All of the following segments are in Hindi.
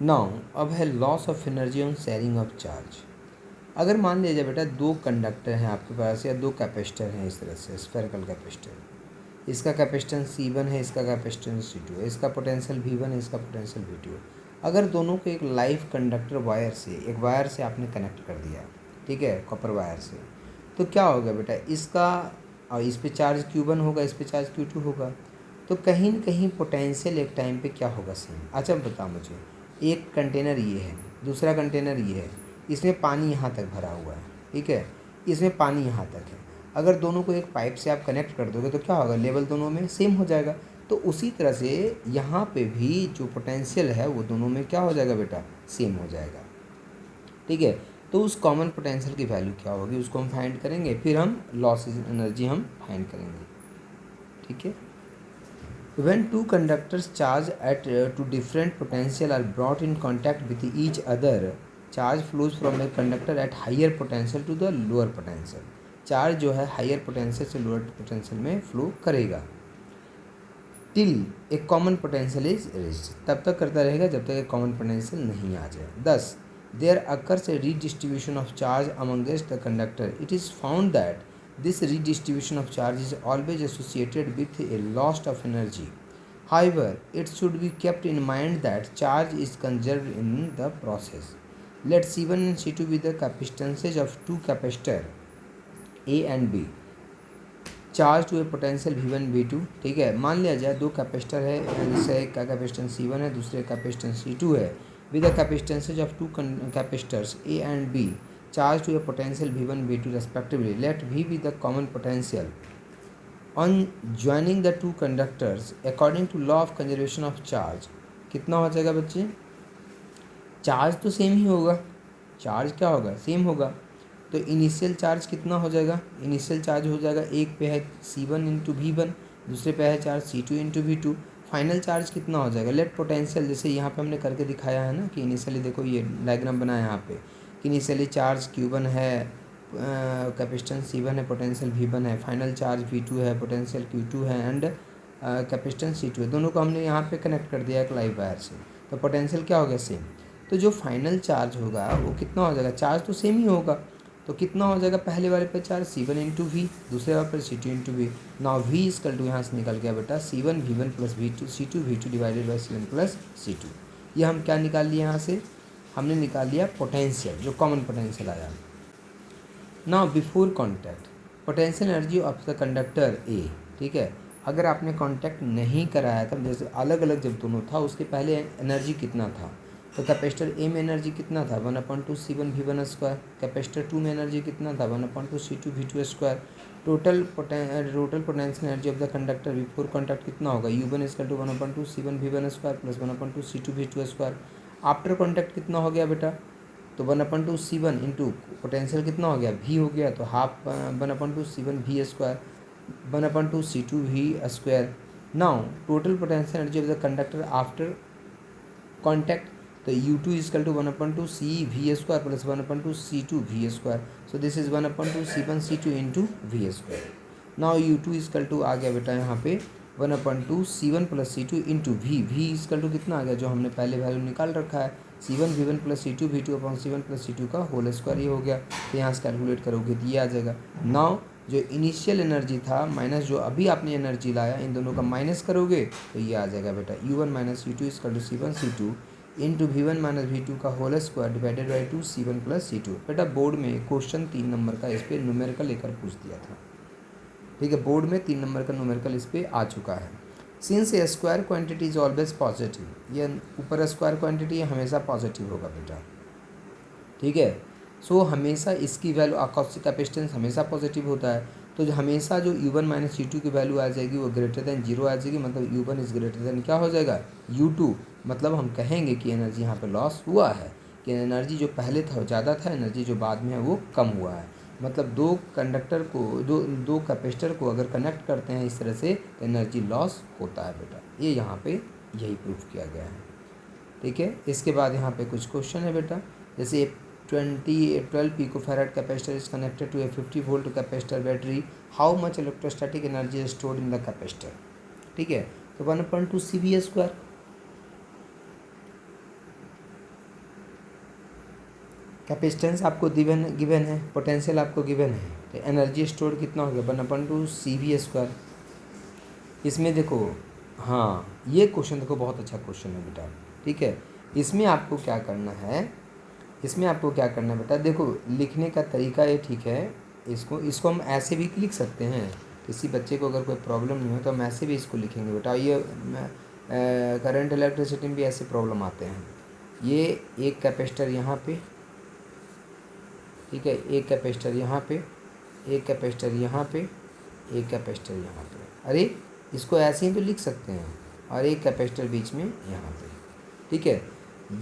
नाउ अब है loss of energy on sharing of charge. अगर मान लीजिए बेटा दो कंडक्टर हैं आपके पास या दो कैपेसिटर हैं, इस तरह से स्फेरिकल कैपेसिटर, इसका कैपेसिटेंस C1 है, इसका कैपेसिटेंस C2 है, इसका पोटेंशियल V1 है, इसका पोटेंशियल V2 है। अगर दोनों को एक लाइव कंडक्टर वायर से, एक वायर से आपने कनेक्ट कर दिया, ठीक है, कॉपर वायर से, तो क्या होगा बेटा, इसका और इस पे चार्ज Q1 होगा, इस पे चार्ज Q2 होगा, तो कहीं न कहीं पोटेंशियल एक टाइम पे क्या होगा, सेम। अच्छा बता मुझे, एक कंटेनर ये है, दूसरा कंटेनर ये है, इसमें पानी यहाँ तक भरा हुआ है, ठीक है, इसमें पानी यहाँ तक है। अगर दोनों को एक पाइप से आप कनेक्ट कर दोगे तो क्या होगा, लेवल दोनों में सेम हो जाएगा। तो उसी तरह से यहाँ पे भी जो पोटेंशियल है वो दोनों में क्या हो जाएगा बेटा, सेम हो जाएगा, ठीक है। तो उस कॉमन पोटेंशियल की वैल्यू क्या होगी उसको हम फाइंड करेंगे, फिर हम लॉस एनर्जी हम फाइंड करेंगे, ठीक है। When two conductors charged at to different potential are brought in contact with each other, charge flows from a conductor at higher potential to the lower potential. Charge जो है हायर पोटेंशियल से लोअर पोटेंशियल में फ्लो करेगा till A common potential is reached, तब तक करता रहेगा जब तक एक कॉमन पोटेंशियल नहीं आ जाए। Thus there occurs a redistribution of charge amongst the conductor, it is found that this redistribution of charge is always associated with a loss of energy. However, it should be kept in mind that charge is conserved in the process. Let C1 and C2 be the capacitances of two capacitors A and B. Charge to a potential V1 V2, ठीक है। मान लिया जाए दो कैपेसिटर है, जैसे एक का कैपेसिटेंस C1 है, दूसरे का कैपेसिटेंस C2 है, with the capacitances of two capacitors A and B, charge to a potential V1 V2 respectively. Let V be the common potential. On joining the two conductors according to law of conservation of charge, कितना हो जाएगा बच्चे, चार्ज तो सेम ही होगा, चार्ज क्या होगा, सेम होगा। तो इनिशियल चार्ज कितना हो जाएगा, इनिशियल चार्ज हो जाएगा, एक पे है C1 इंटू V1, दूसरे पे है charge C2 into V2, final charge कितना हो जाएगा। लेट पोटेंशियल, जैसे यहाँ पे हमने करके दिखाया है ना कि इनिशियली देखो ये डायग्राम बना है यहाँ पे, इनिशियली चार्ज Q1 है, कैपेसिटेंस C1 है, पोटेंशियल V1 है, फाइनल चार्ज V2 है, पोटेंशियल Q2 है एंड कैपेसिटेंस C2 है। दोनों को हमने यहाँ पे कनेक्ट कर दिया एक लाइव वायर से, तो पोटेंशियल क्या हो गया, सेम। तो जो फाइनल चार्ज होगा वो कितना हो जाएगा, चार्ज तो सेम ही होगा, तो कितना हो जाएगा, पहले वाले पे चार्ज C1 इंटू वी, दूसरे वाले पर C2 into V. Now V equal to यहाँ से निकल गया बेटा C1 V1 plus V2 C2 V2 divided by C1 plus C2। ये हम क्या निकाल लिए यहाँ से, हमने निकाल लिया पोटेंशियल, जो कॉमन पोटेंशियल आया। Now before contact potential energy of the conductor A, ठीक है। अगर आपने कॉन्टैक्ट नहीं कराया था, जैसे अलग अलग जब दोनों था, उसके पहले एनर्जी कितना था, तो कैपेसिटर ए में एनर्जी कितना था, 1/2 C1 V1 स्क्वायर। कैपेसिटर 2 में एनर्जी कितना था, 1/2 C2 V2 square. Total potential energy of the conductor before contact कितना होगा, U1 equal to 1/2 C1 V1 square plus 1/2 C2 V2 square. After contact कितना हो गया बेटा, तो 1/2 C1 इंटू पोटेंशियल कितना हो गया, V हो गया, तो half 1/2 C1 V square 1/2 C2 V square. Now total potential energy of the conductor after contact, तो U2 equal to 1/2 C V square plus 1/2 C2 V square, so this is 1/2 C1 C2 into V square. Now U2 equal to आ गया बेटा यहाँ पे 1/2 C1 plus C2 into V equal to कितना आ गया, जो हमने पहले वैल्यू निकाल रखा है, C1 V1 plus C2 V2 upon C1 plus C2 का होल स्क्वायर, ये हो गया। तो यहाँ से कैलकुलेट करोगे तो ये आ जाएगा। नाउ जो इनिशियल एनर्जी था माइनस जो अभी आपने एनर्जी लाया, इन दोनों का माइनस करोगे तो ये आ जाएगा बेटा U1 minus U2 equal to C1 C2 into V1 minus V2 का whole square divided by 2 C1 plus C2। बेटा बोर्ड में क्वेश्चन 3 नंबर का इस पर न्यूमेरिकल लेकर पूछ दिया था, ठीक है, बोर्ड में 3 नंबर का न्यूमेरिकल इस पर आ चुका है। Since A square quantity is always positive, ये ऊपर स्क्वायर क्वांटिटी हमेशा पॉजिटिव होगा बेटा, ठीक है। सो हमेशा इसकी वैल्यू अकॉस्टिक कैपेसिटेंस हमेशा पॉजिटिव होता है, तो हमेशा जो U1 माइनस U2 की वैल्यू आ जाएगी वो ग्रेटर देन 0 आ जाएगी, मतलब U1 इज ग्रेटर देन क्या हो जाएगा, U2। मतलब हम कहेंगे कि एनर्जी यहाँ पे लॉस हुआ है, कि एनर्जी जो पहले था वो ज़्यादा था, एनर्जी जो बाद में है वो कम हुआ है। मतलब दो कंडक्टर को दो कैपेसिटर को अगर कनेक्ट करते हैं इस तरह से तो एनर्जी लॉस होता है बेटा, ये यहाँ पे यही प्रूफ किया गया है, ठीक है। इसके बाद यहाँ पे कुछ क्वेश्चन है बेटा, जैसे 12 picofarad capacitor is connected to a 50 volt capacitor battery, how much electrostatic energy is stored in the capacitor, ठीक है। तो 1/2 CV स्क्वायर कैपेसिटेंस आपको गिवन है, पोटेंशियल आपको गिवन है, तो एनर्जी स्टोर कितना हो गया 1/2 CV²। इसमें देखो, हाँ ये क्वेश्चन देखो बहुत अच्छा क्वेश्चन है बेटा, ठीक है। इसमें आपको क्या करना है, इसमें आपको क्या करना है बेटा, देखो लिखने का तरीका ये ठीक है, इसको हम ऐसे भी लिख सकते हैं, किसी बच्चे को अगर कोई प्रॉब्लम नहीं हो तो हम ऐसे भी इसको लिखेंगे बेटा। ये करंट इलेक्ट्रिसिटी में भी ऐसे प्रॉब्लम आते हैं। ये एक कैपेसिटर यहाँ पे, ठीक है, एक कैपेसिटर यहाँ पे, एक कैपेसिटर यहाँ पे, एक कैपेसिटर यहाँ पे, अरे इसको ऐसे ही तो लिख सकते हैं, और एक कैपेसिटर बीच में यहाँ पे, ठीक है।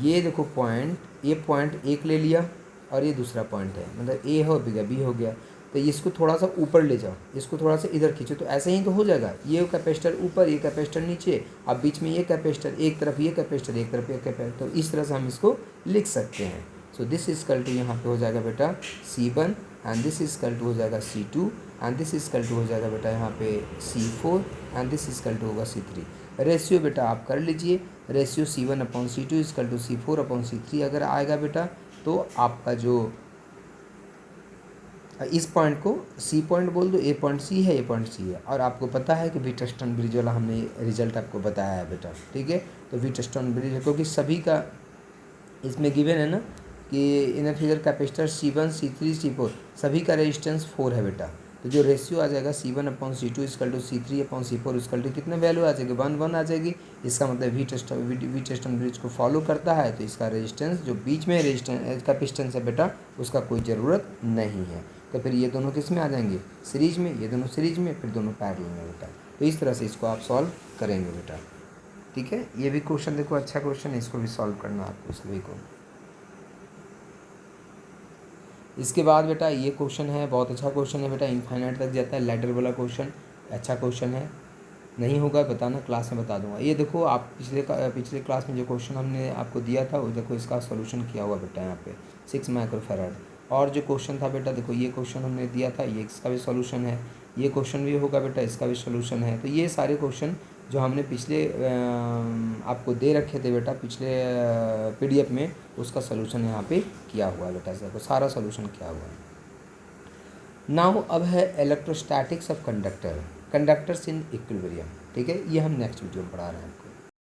ये देखो पॉइंट, ये पॉइंट एक ले लिया और ये दूसरा पॉइंट है, मतलब ए हो गया, बी हो गया, तो इसको थोड़ा सा ऊपर ले जाओ, इसको थोड़ा सा इधर खींचो, तो ऐसे ही तो हो जाएगा। ये कैपेसिटर ऊपर, ये कैपेसिटर नीचे, अब बीच में ये कैपेसिटर, एक तरफ ये कैपेसिटर, एक तरफ ये कैपेसिटर, तो इस तरह से हम इसको लिख सकते हैं। सो दिस इजकल टू यहाँ पे हो जाएगा बेटा C1, and this is equal to हो जाएगा C2, and this is equal to हो जाएगा बेटा यहाँ पे C4, and this is equal to होगा C3। रेशियो बेटा आप कर लीजिए, ratio C1/C2 equal to C4/C3 अगर आएगा बेटा, तो आपका जो इस पॉइंट को C पॉइंट बोल दो, ए पॉइंट C है, ए पॉइंट C है, और आपको पता है कि व्हीटस्टोन ब्रिज वाला हमने रिजल्ट आपको बताया है बेटा, ठीक है। तो व्हीटस्टोन ब्रिज, क्योंकि सभी का इसमें गिवन है ना कि इन a figure capacitor C1, C3, C4 सभी का रेजिस्टेंस 4 है बेटा, तो जो रेशियो आ जाएगा C1/C2 equal to C3/C4 equal to कितने वैल्यू आ जाएगी, 1 आ जाएगी। इसका मतलब व्हीटस्टोन ब्रिज को फॉलो करता है, तो इसका रेजिस्टेंस जो बीच में रेजिस्टेंस कैपेसिटेंस है बेटा, उसका कोई ज़रूरत नहीं है। तो फिर ये दोनों किस में आ जाएंगे, सीरीज में, ये दोनों सीरीज में, फिर दोनों पैरेलल में बेटा। तो इस तरह से इसको आप सॉल्व करेंगे बेटा, ठीक है। ये भी क्वेश्चन देखो अच्छा क्वेश्चन है, इसको भी सॉल्व करना आपको सभी को। इसके बाद बेटा ये क्वेश्चन है, बहुत अच्छा क्वेश्चन है बेटा, इनफाइनाइट तक जाता है, लैडर वाला क्वेश्चन, अच्छा क्वेश्चन है। नहीं होगा बताना, क्लास में बता दूंगा। ये देखो आप पिछले क्लास में जो क्वेश्चन हमने आपको दिया था, वो देखो इसका सॉल्यूशन किया हुआ बेटा यहाँ पे 6 माइक्रोफैराड। और जो क्वेश्चन था बेटा, देखो ये क्वेश्चन हमने दिया था, ये इसका भी सॉल्यूशन है, ये क्वेश्चन भी होगा बेटा, इसका भी सॉल्यूशन है। तो ये सारे क्वेश्चन जो हमने पिछले आपको दे रखे थे बेटा, पिछले PDF में, उसका सॉल्यूशन यहाँ पे किया हुआ है बेटा, देखो सारा सॉल्यूशन किया हुआ है। नाउ अब है electrostatics of conductors in equilibrium, ठीक है। ये हम नेक्स्ट वीडियो में पढ़ा रहे हैं।